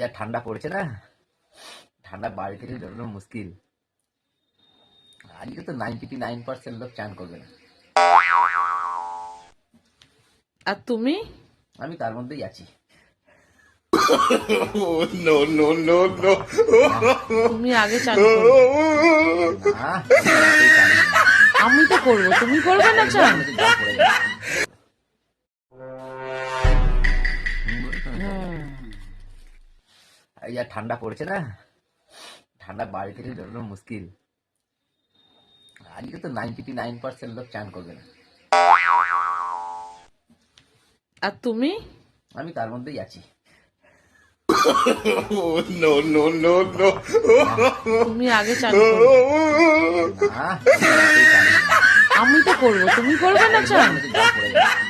যা ঠান্ডা পড়েছে না, ঠান্ডা বাড়ি থেকে বেরোনো মুশকিল। আজকে তো 99% লোক চান করবে না, আর তুমি? আমি তার মধ্যেই আছি। তুমি আগে চান করো। না, আমি চান করি না। আমি তো করবো, তুমি করবে না চান? আমি তো জল পড়ে যাবে। এই যা ঠান্ডা পড়েছে না, ঠান্ডা বাড়ি থেকে বেরোনো মুশকিল। আজকে তো 99% লোক চান করবে না, আর তুমি? আমি তার মধ্যেই আছি। তুমি আগে চান করো। না, আমি চান করি না। আমি তো করবো, তুমি করবে না চান? আমি তো জল পড়ে যাবে।